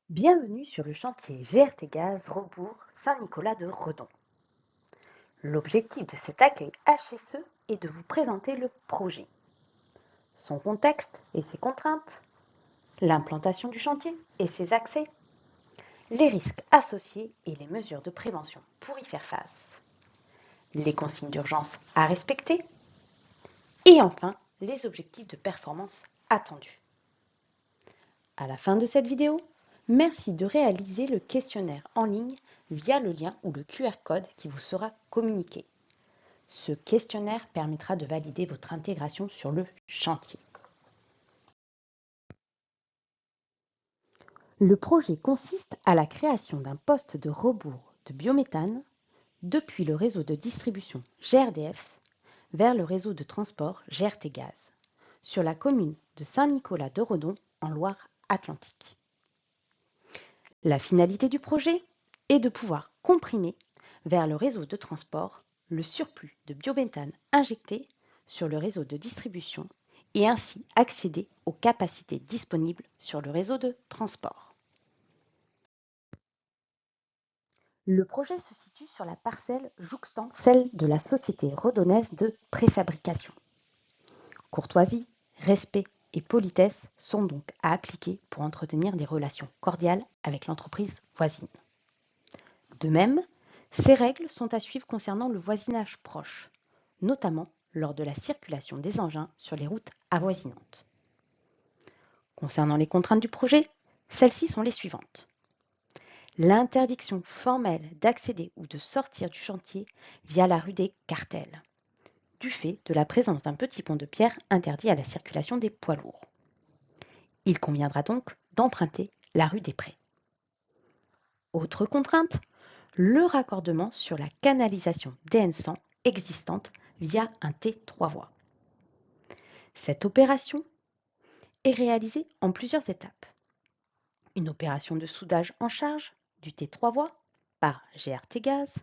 Bienvenue sur le chantier GRT Gaz Rebourg Saint-Nicolas de Redon. L'objectif de cet accueil HSE est de vous présenter le projet, son contexte et ses contraintes, l'implantation du chantier et ses accès, les risques associés et les mesures de prévention pour y faire face, les consignes d'urgence à respecter et enfin les objectifs de performance attendus. À la fin de cette vidéo, merci de réaliser le questionnaire en ligne via le lien ou le QR code qui vous sera communiqué. Ce questionnaire permettra de valider votre intégration sur le chantier. Le projet consiste à la création d'un poste de rebours de biométhane depuis le réseau de distribution GRDF vers le réseau de transport GRT Gaz sur la commune de Saint-Nicolas-de-Redon en Loire-Atlantique. La finalité du projet est de pouvoir comprimer vers le réseau de transport le surplus de biométhane injecté sur le réseau de distribution et ainsi accéder aux capacités disponibles sur le réseau de transport. Le projet se situe sur la parcelle jouxtant celle de la société redonnaise de préfabrication. Courtoisie, respect et politesse sont donc à appliquer pour entretenir des relations cordiales avec l'entreprise voisine. De même, ces règles sont à suivre concernant le voisinage proche, notamment lors de la circulation des engins sur les routes avoisinantes. Concernant les contraintes du projet, celles-ci sont les suivantes. L'interdiction formelle d'accéder ou de sortir du chantier via la rue des Cartels, du fait de la présence d'un petit pont de pierre interdit à la circulation des poids lourds. Il conviendra donc d'emprunter la rue des Prés. Autre contrainte, le raccordement sur la canalisation DN100 existante via un T3 voies. Cette opération est réalisée en plusieurs étapes. Une opération de soudage en charge du T3 voies par GRT Gaz,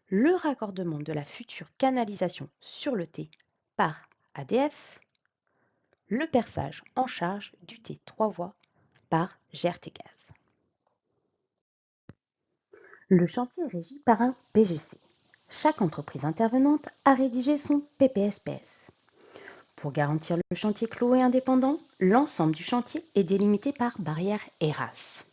le raccordement de la future canalisation sur le T par ADF, le perçage en charge du T3 voies par GRT Gaz. Le chantier est régi par un PGC. Chaque entreprise intervenante a rédigé son PPSPS. Pour garantir le chantier clos et indépendant, l'ensemble du chantier est délimité par barrières ERAS.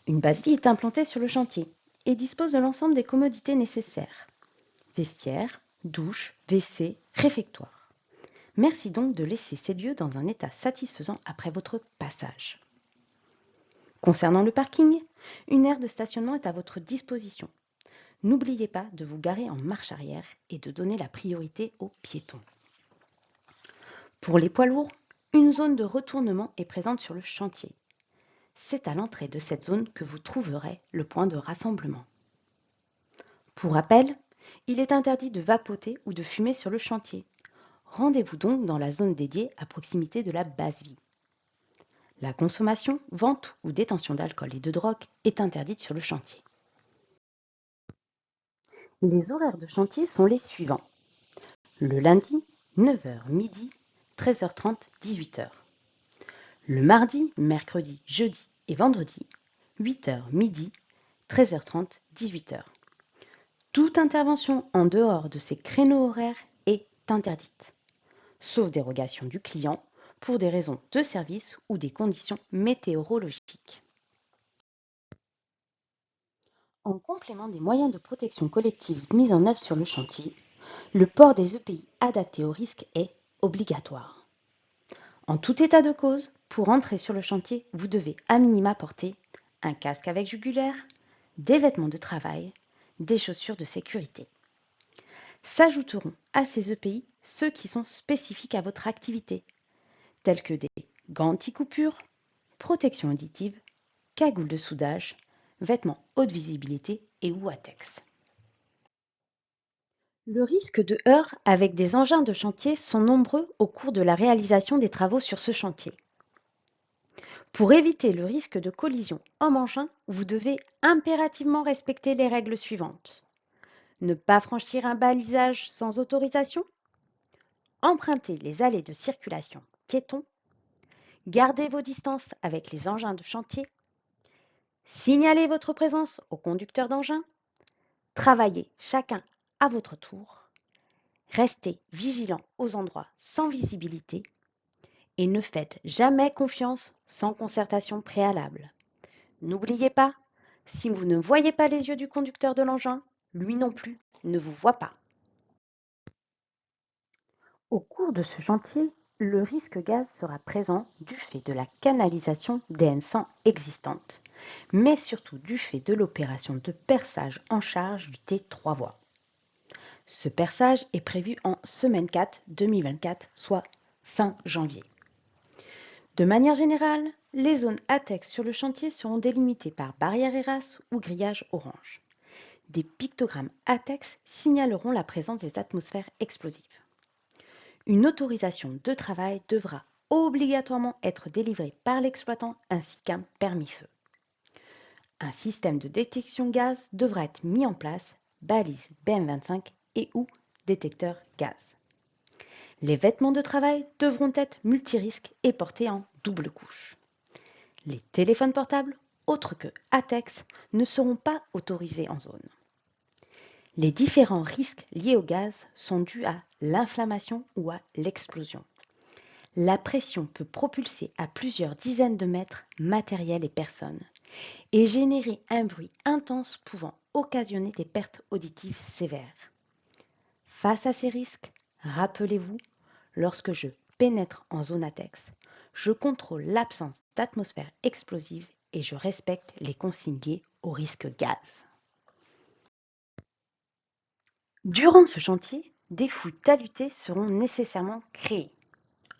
Une base vie est implantée sur le chantier et dispose de l'ensemble des commodités nécessaires. Vestiaire, douche, WC, réfectoire. Merci donc de laisser ces lieux dans un état satisfaisant après votre passage. Concernant le parking, une aire de stationnement est à votre disposition. N'oubliez pas de vous garer en marche arrière et de donner la priorité aux piétons. Pour les poids lourds, une zone de retournement est présente sur le chantier. C'est à l'entrée de cette zone que vous trouverez le point de rassemblement. Pour rappel, il est interdit de vapoter ou de fumer sur le chantier. Rendez-vous donc dans la zone dédiée à proximité de la base vie. La consommation, vente ou détention d'alcool et de drogue est interdite sur le chantier. Les horaires de chantier sont les suivants. Le lundi, 9h midi, 13h30, 18h. Le mardi, mercredi, jeudi et vendredi, 8h midi, 13h30, 18h. Toute intervention en dehors de ces créneaux horaires est interdite, sauf dérogation du client pour des raisons de service ou des conditions météorologiques. En complément des moyens de protection collective mis en œuvre sur le chantier, le port des EPI adaptés au risque est obligatoire. En tout état de cause, pour entrer sur le chantier, vous devez à minima porter un casque avec jugulaire, des vêtements de travail, des chaussures de sécurité. S'ajouteront à ces EPI ceux qui sont spécifiques à votre activité, tels que des gants anti-coupure, protection auditive, cagoule de soudage, vêtements haute visibilité et Ouatex. Le risque de heurts avec des engins de chantier sont nombreux au cours de la réalisation des travaux sur ce chantier. Pour éviter le risque de collision homme-engin, vous devez impérativement respecter les règles suivantes. Ne pas franchir un balisage sans autorisation, emprunter les allées de circulation piétons, garder vos distances avec les engins de chantier Signalez votre présence au conducteur d'engin. Travaillez chacun à votre tour. Restez vigilant aux endroits sans visibilité et ne faites jamais confiance sans concertation préalable. N'oubliez pas, si vous ne voyez pas les yeux du conducteur de l'engin, lui non plus ne vous voit pas. Au cours de ce chantier, le risque gaz sera présent du fait de la canalisation DN100 existante, mais surtout du fait de l'opération de perçage en charge du T3 voies. Ce perçage est prévu en semaine 4 2024, soit fin janvier. De manière générale, les zones ATEX sur le chantier seront délimitées par barrières ERAS ou grillage orange. Des pictogrammes ATEX signaleront la présence des atmosphères explosives. Une autorisation de travail devra obligatoirement être délivrée par l'exploitant ainsi qu'un permis feu. Un système de détection gaz devra être mis en place, balise BM25 et ou détecteur gaz. Les vêtements de travail devront être multirisques et portés en double couche. Les téléphones portables, autres que ATEX, ne seront pas autorisés en zone. Les différents risques liés au gaz sont dus à l'inflammation ou à l'explosion. La pression peut propulser à plusieurs dizaines de mètres matériel et personnes et générer un bruit intense pouvant occasionner des pertes auditives sévères. Face à ces risques, rappelez-vous, lorsque je pénètre en zone ATEX, je contrôle l'absence d'atmosphère explosive et je respecte les consignes liées au risque gaz. Durant ce chantier, des fouilles talutées seront nécessairement créées.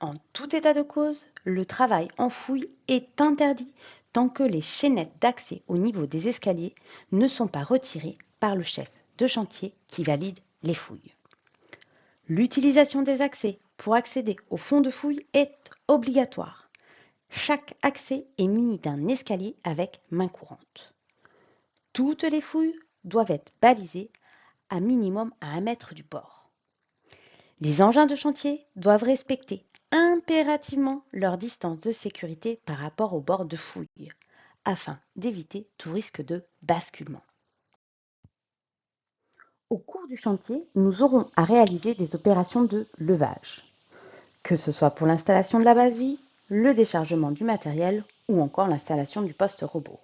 En tout état de cause, le travail en fouille est interdit tant que les chaînettes d'accès au niveau des escaliers ne sont pas retirées par le chef de chantier qui valide les fouilles. L'utilisation des accès pour accéder au fond de fouille est obligatoire. Chaque accès est muni d'un escalier avec main courante. Toutes les fouilles doivent être balisées à minimum à 1 mètre du bord. Les engins de chantier doivent respecter impérativement leur distance de sécurité par rapport au bord de fouille, afin d'éviter tout risque de basculement. Au cours du chantier, nous aurons à réaliser des opérations de levage, que ce soit pour l'installation de la base vie, le déchargement du matériel ou encore l'installation du poste robot.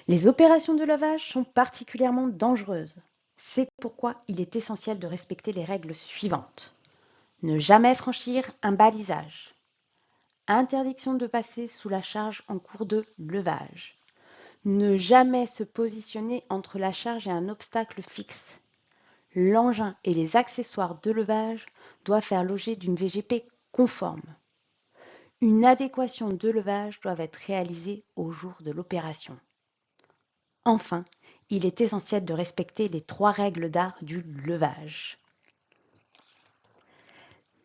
Les opérations de levage sont particulièrement dangereuses. C'est pourquoi il est essentiel de respecter les règles suivantes. Ne jamais franchir un balisage. Interdiction de passer sous la charge en cours de levage. Ne jamais se positionner entre la charge et un obstacle fixe. L'engin et les accessoires de levage doivent faire l'objet d'une VGP conforme. Une adéquation de levage doit être réalisée au jour de l'opération. Enfin, il est essentiel de respecter les 3 règles d'art du levage.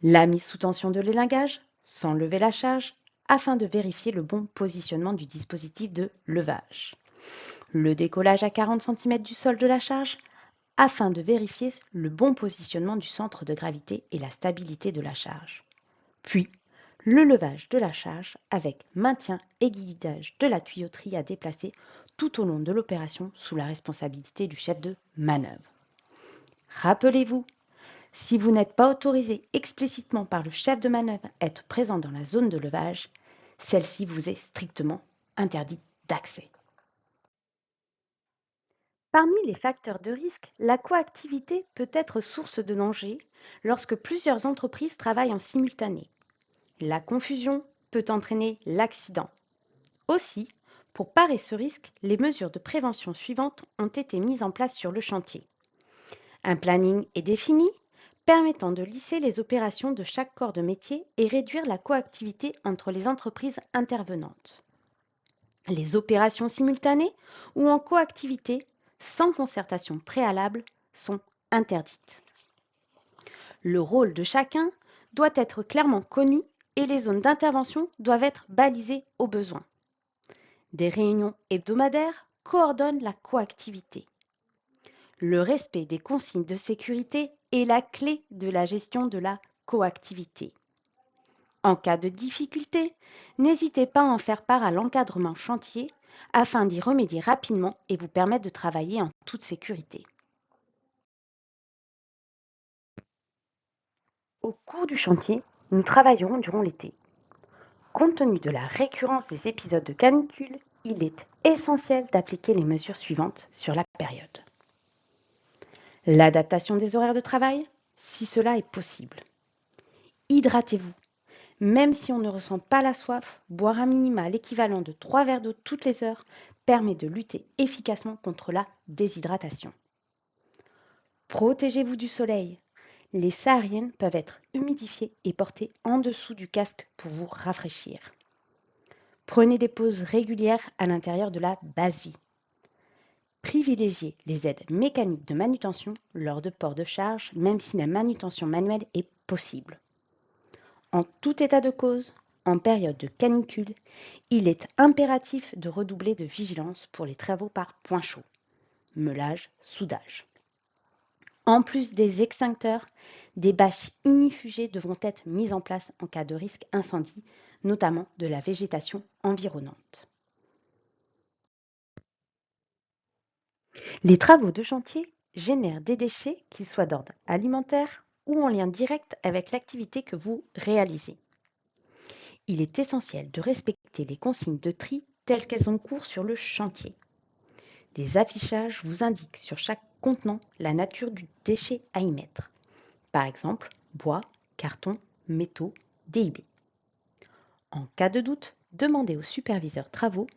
La mise sous tension de l'élingage, sans lever la charge, afin de vérifier le bon positionnement du dispositif de levage. Le décollage à 40 cm du sol de la charge, afin de vérifier le bon positionnement du centre de gravité et la stabilité de la charge. Puis, le levage de la charge avec maintien et guidage de la tuyauterie à déplacer tout au long de l'opération sous la responsabilité du chef de manœuvre. Rappelez-vous, si vous n'êtes pas autorisé explicitement par le chef de manœuvre à être présent dans la zone de levage, celle-ci vous est strictement interdite d'accès. Parmi les facteurs de risque, la coactivité peut être source de danger lorsque plusieurs entreprises travaillent en simultané. La confusion peut entraîner l'accident. Aussi, pour parer ce risque, les mesures de prévention suivantes ont été mises en place sur le chantier. Un planning est défini, permettant de lisser les opérations de chaque corps de métier et réduire la coactivité entre les entreprises intervenantes. Les opérations simultanées ou en coactivité, sans concertation préalable, sont interdites. Le rôle de chacun doit être clairement connu et les zones d'intervention doivent être balisées au besoin. Des réunions hebdomadaires coordonnent la coactivité. Le respect des consignes de sécurité est la clé de la gestion de la coactivité. En cas de difficulté, n'hésitez pas à en faire part à l'encadrement chantier afin d'y remédier rapidement et vous permettre de travailler en toute sécurité. Au cours du chantier, nous travaillerons durant l'été. Compte tenu de la récurrence des épisodes de canicule, il est essentiel d'appliquer les mesures suivantes sur la période. L'adaptation des horaires de travail, si cela est possible. Hydratez-vous. Même si on ne ressent pas la soif, boire un minima l'équivalent de 3 verres d'eau toutes les heures permet de lutter efficacement contre la déshydratation. Protégez-vous du soleil. Les sahariennes peuvent être humidifiées et portées en dessous du casque pour vous rafraîchir. Prenez des pauses régulières à l'intérieur de la base vie. Privilégiez les aides mécaniques de manutention lors de port de charge, même si la manutention manuelle est possible. En tout état de cause, en période de canicule, il est impératif de redoubler de vigilance pour les travaux par point chaud, meulage, soudage. En plus des extincteurs, des bâches ignifugées devront être mises en place en cas de risque incendie, notamment de la végétation environnante. Les travaux de chantier génèrent des déchets, qu'ils soient d'ordre alimentaire ou en lien direct avec l'activité que vous réalisez. Il est essentiel de respecter les consignes de tri telles qu'elles ont cours sur le chantier. Des affichages vous indiquent sur chaque contenant la nature du déchet à y mettre. Par exemple, bois, carton, métaux, DIB. En cas de doute, demandez au superviseur travaux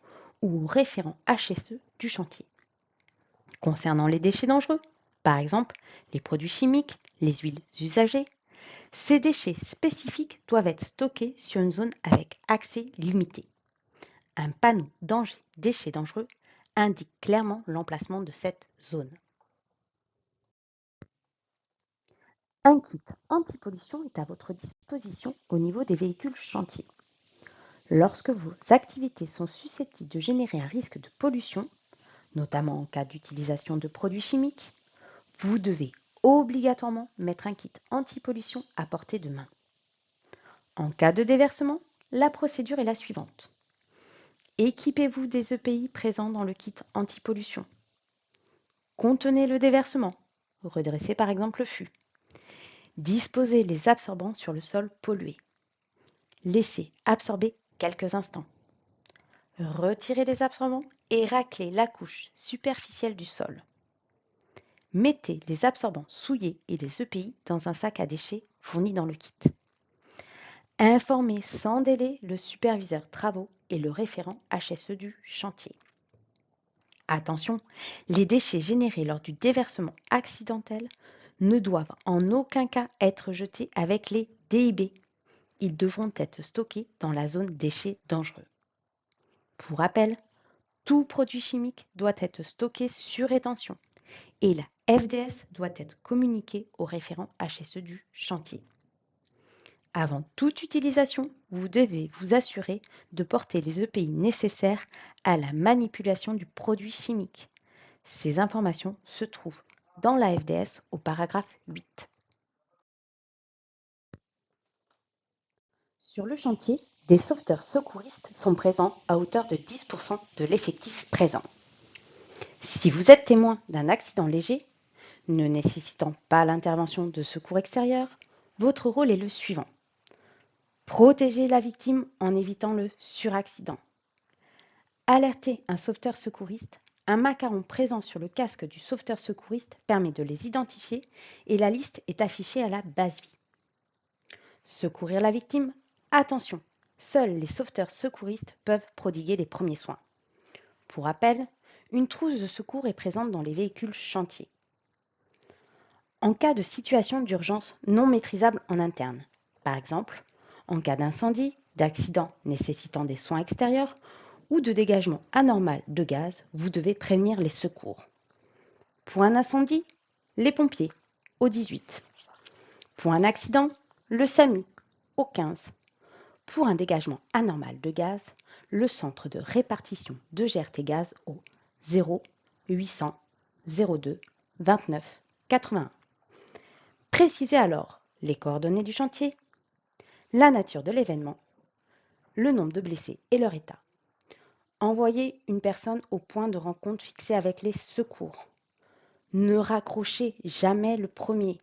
ou au référent HSE du chantier. Concernant les déchets dangereux, par exemple les produits chimiques, les huiles usagées, ces déchets spécifiques doivent être stockés sur une zone avec accès limité. Un panneau danger déchets dangereux indique clairement l'emplacement de cette zone. Un kit anti-pollution est à votre disposition au niveau des véhicules chantiers. Lorsque vos activités sont susceptibles de générer un risque de pollution, notamment en cas d'utilisation de produits chimiques, vous devez obligatoirement mettre un kit anti-pollution à portée de main. En cas de déversement, la procédure est la suivante. Équipez-vous des EPI présents dans le kit anti-pollution. Contenez le déversement. Redressez par exemple le fût. Disposez les absorbants sur le sol pollué. Laissez absorber quelques instants. Retirez les absorbants et raclez la couche superficielle du sol. Mettez les absorbants souillés et les EPI dans un sac à déchets fourni dans le kit. Informez sans délai le superviseur travaux et le référent HSE du chantier. Attention, les déchets générés lors du déversement accidentel ne doivent en aucun cas être jetés avec les DIB. Ils devront être stockés dans la zone déchets dangereux. Pour rappel, tout produit chimique doit être stocké sur rétention et la FDS doit être communiquée au référent HSE du chantier. Avant toute utilisation, vous devez vous assurer de porter les EPI nécessaires à la manipulation du produit chimique. Ces informations se trouvent dans la FDS au paragraphe 8. Sur le chantier, des sauveteurs secouristes sont présents à hauteur de 10% de l'effectif présent. Si vous êtes témoin d'un accident léger, ne nécessitant pas l'intervention de secours extérieur, votre rôle est le suivant. Protéger la victime en évitant le suraccident. Alerter un sauveteur secouriste. Un macaron présent sur le casque du sauveteur secouriste permet de les identifier et la liste est affichée à la base vie. Secourir la victime. Attention, seuls les sauveteurs secouristes peuvent prodiguer les premiers soins. Pour rappel, une trousse de secours est présente dans les véhicules chantiers. En cas de situation d'urgence non maîtrisable en interne, par exemple, en cas d'incendie, d'accident nécessitant des soins extérieurs ou de dégagement anormal de gaz, vous devez prévenir les secours. Pour un incendie, les pompiers, au 18. Pour un accident, le SAMU, au 15. Pour un dégagement anormal de gaz, le centre de répartition de GRT Gaz au 0 800 02 29 81. Précisez alors les coordonnées du chantier, la nature de l'événement, le nombre de blessés et leur état. Envoyez une personne au point de rencontre fixé avec les secours. Ne raccrochez jamais le premier.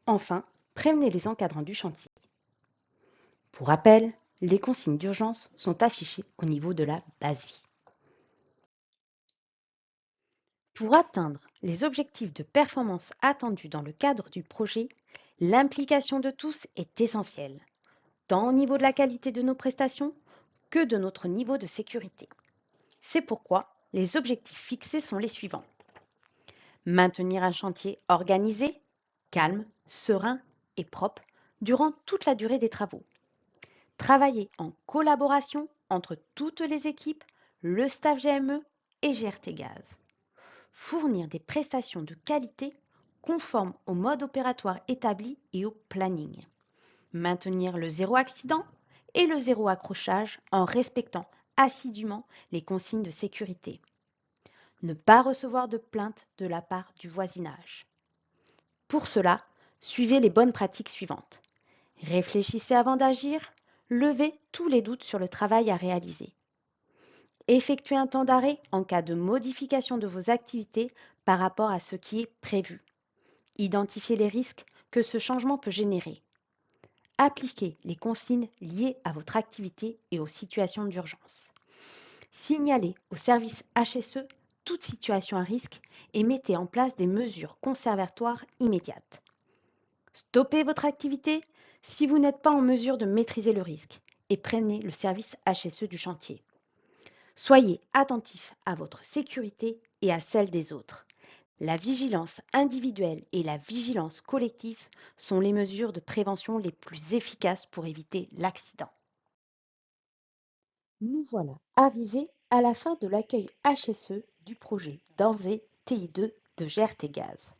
Enfin, prévenez les encadrants du chantier. Pour rappel, les consignes d'urgence sont affichées au niveau de la base vie. Pour atteindre les objectifs de performance attendus dans le cadre du projet, l'implication de tous est essentielle, tant au niveau de la qualité de nos prestations que de notre niveau de sécurité. C'est pourquoi les objectifs fixés sont les suivants. Maintenir un chantier organisé, calme, serein et propre durant toute la durée des travaux. Travailler en collaboration entre toutes les équipes, le staff GME et GRT Gaz. Fournir des prestations de qualité conformes au mode opératoire établi et au planning. Maintenir le zéro accident et le zéro accrochage en respectant assidûment les consignes de sécurité. Ne pas recevoir de plaintes de la part du voisinage. Pour cela, suivez les bonnes pratiques suivantes. Réfléchissez avant d'agir, levez tous les doutes sur le travail à réaliser. Effectuez un temps d'arrêt en cas de modification de vos activités par rapport à ce qui est prévu. Identifiez les risques que ce changement peut générer. Appliquez les consignes liées à votre activité et aux situations d'urgence. Signalez au service HSE toute situation à risque et mettez en place des mesures conservatoires immédiates. Stoppez votre activité si vous n'êtes pas en mesure de maîtriser le risque et prévenez le service HSE du chantier. Soyez attentif à votre sécurité et à celle des autres. La vigilance individuelle et la vigilance collective sont les mesures de prévention les plus efficaces pour éviter l'accident. Nous voilà arrivés à la fin de l'accueil HSE du projet Danzé TI2 de GRT Gaz.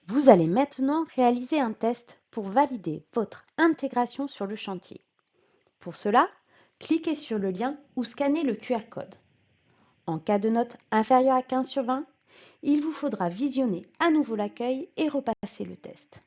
Vous allez maintenant réaliser un test pour valider votre intégration sur le chantier. Pour cela, cliquez sur le lien ou scannez le QR code. En cas de note inférieure à 15 sur 20, il vous faudra visionner à nouveau l'accueil et repasser le test.